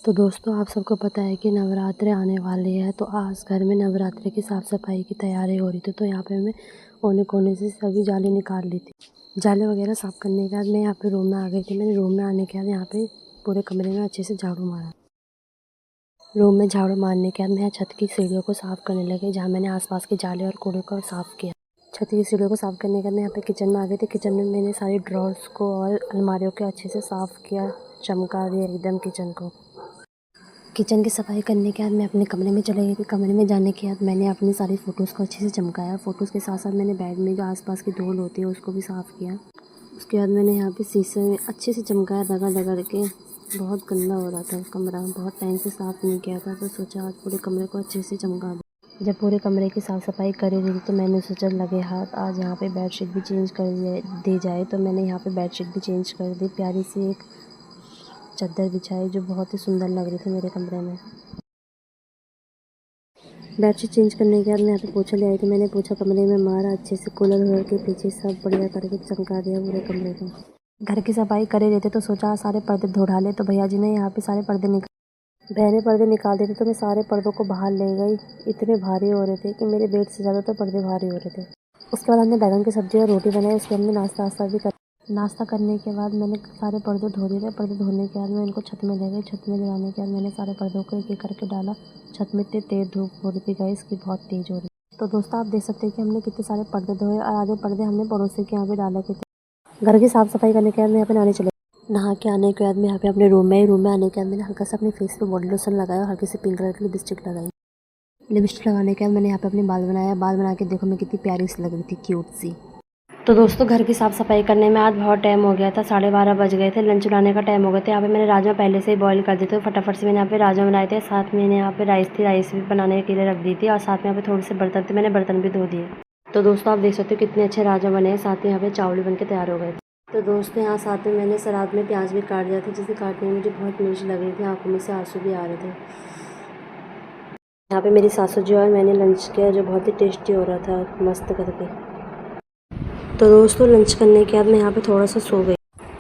तो दोस्तों आप सबको पता है कि नवरात्रि आने वाली है, तो आज घर में नवरात्रि की साफ़ सफाई की तैयारी हो रही थी। तो यहाँ पे मैं कोने कोने से सभी जाली निकाल ली थी। जाले वगैरह साफ़ करने के बाद मैं यहाँ पे रूम में आ गई थी। मैंने रूम में आने के बाद यहाँ पे पूरे कमरे में अच्छे से झाड़ू मारा। रूम में झाड़ू मारने के बाद मैं यहाँ छत की सीढ़ियों को साफ़ करने लगी, जहाँ मैंने आसपास के जाले और कूड़े को साफ़ किया। छत की सीढ़ियों को साफ़ करने के बाद मैं यहाँ पे किचन में आ गई थी। किचन में मैंने सारी ड्रॉर्स को और अलमारियों को अच्छे से साफ़ किया, चमका दिया एकदम किचन को। किचन की सफाई करने के बाद मैं अपने कमरे में चली गई थी। कमरे में जाने के बाद मैंने अपनी सारी फ़ोटोज़ को अच्छे से चमकाया। फ़ोटोज़ के साथ साथ मैंने बेड में जो आसपास की धूल होती है उसको भी साफ़ किया। उसके बाद मैंने यहाँ पे शीशे में अच्छे से चमकाया, रगड़ के। बहुत गंदा हो रहा था कमरा, बहुत टाइम से साफ़ नहीं किया था, तो सोचा आज पूरे कमरे को अच्छे से चमका दूँ। जब पूरे कमरे की साफ़ सफाई कर ही रही थी तो मैंने सोचा लगे हाथ आज यहाँ पे बेडशीट भी चेंज कर दी जाए। तो मैंने यहाँ पे बेडशीट भी चेंज कर दी। प्यारी सी एक चादर बिछाई जो बहुत ही सुंदर लग रही थी मेरे कमरे में। बेडशीट चेंज करने के बाद मैं यहाँ पे पोछा ले आई थी। मैंने पोछा कमरे में मारा अच्छे से, कूलर वूलर के पीछे सब बढ़िया करके चमका दिया पूरे कमरे को। घर की सफाई करे रहते तो सोचा सारे पर्दे धो डाले, तो भैया जी ने यहाँ पे सारे पर्दे पर्दे निकाल देते, तो मैं सारे पर्दों को बाहर ले गई। इतने भारी हो रहे थे कि मेरे बेड से ज़्यादा तो पर्दे भारी हो रहे थे। उसके बाद हमने बैगन की सब्ज़ी और रोटी बनाई। उसके बाद हमने नाश्ता भी कर नाश्ता करने के बाद मैंने सारे पर्दे धो दिए थे। पर्दे धोने के बाद मैं इनको छत में ले गई। छत में ले जाने के बाद मैंने सारे पर्दों को एक एक करके डाला। छत में इतनी तेज़ धूप हो रही थी गाइस की, बहुत तेज़ हो रही। तो दोस्तों आप देख सकते हैं कि हमने कितने सारे पर्दे धोए और आधे पर्दे हमने पड़ोसी के यहाँ पे डाले थे। घर की साफ़ सफाई करने के बाद मैं यहाँ पे नहाने चले। नहा के आने के बाद मैं यहाँ पे अपने रूम में आने के बाद मैंने हल्का सा अपने फेस पे बॉडी लोशन लगाया और हल्की सी पिंक कलर की लिपस्टिक लगाई। लिपस्टिक लगाने के बाद मैंने यहाँ पे अपने बाल बनाया। बाल बना के देखो मैं कितनी प्यारी सी लग रही थी, क्यूट सी। तो दोस्तों घर की साफ़ सफाई करने में आज बहुत टाइम हो गया था, 12:30 बज गए थे, लंच बनाने का टाइम हो गया था। यहाँ पे मैंने राजमा पहले से ही बॉईल कर दिए थे, फटाफट से मैंने यहाँ पे राजमा बनाए थे। साथ में मैंने यहाँ पे राइस भी बनाने के लिए रख दी थी और साथ में यहाँ पे थोड़े से बर्तन थे, मैंने बर्तन भी धो दिए। तो दोस्तों आप देख सकते हो कितने अच्छे राजमा बने हैं। साथ में यहाँ पे चावल बन के तैयार हो गए थे। तो दोस्तों यहाँ साथ में मैंने सलाद में प्याज भी काट दिया था, जिसे काटने में मुझे बहुत मिर्च लग रही थी, आँखों में से आंसू भी आ रहे थे। यहाँ पे मेरी सासू जी और मैंने लंच किया जो बहुत ही टेस्टी हो रहा था, मस्त करके। तो दोस्तों लंच करने के बाद मैं यहाँ पे थोड़ा सा सो गई।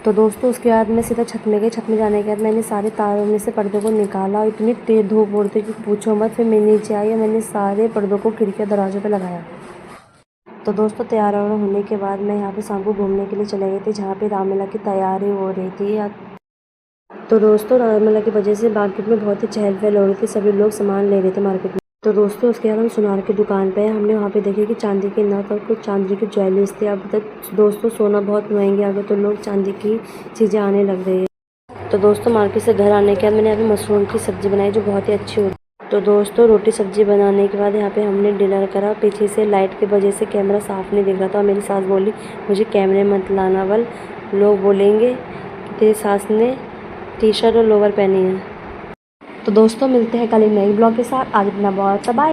तो दोस्तों उसके बाद मैं सीधा छत में गई। छत में जाने के बाद मैंने सारे तारों में से पर्दों को निकाला और इतनी तेज़ धूप हो रही थी कि पूछो मत। फिर मैं नीचे आई और मैंने सारे पर्दों को खिड़कियाँ दरवाज़ों पे लगाया। तो दोस्तों तैयार होने के बाद मैं यहाँ पे शाम को घूमने के लिए चले गई थी, जहाँ पे रामलीला की तैयारी हो रही थी। तो दोस्तों रामलीला की वजह से मार्केट में बहुत ही चहल पहल हो रही थी, सभी लोग सामान ले रहे थे मार्केट में। तो दोस्तों उसके बाद हम सुनार की दुकान पे हमने वहाँ पे देखे कि चांदी के नग और कुछ चांदी की ज्वेलरीज थी। अब तक दोस्तों सोना बहुत महंगे आ गए, तो लोग चांदी की चीज़ें आने लग रही है। तो दोस्तों मार्केट से घर आने के बाद मैंने यहाँ पे मशरूम की सब्ज़ी बनाई जो बहुत ही अच्छी होती। तो दोस्तों रोटी सब्ज़ी बनाने के बाद यहाँ पे हमने डिनर करा। पीछे से लाइट की वजह से कैमरा साफ़ नहीं दिख रहा था और मेरी सास बोली मुझे कैमरे मत लाना, बल लोग बोलेंगे कि तेरी सास ने टी शर्ट और लोवर पहनी है। तो दोस्तों मिलते हैं कल एक नई ब्लॉग के साथ। आज इतना बहुत, बाय।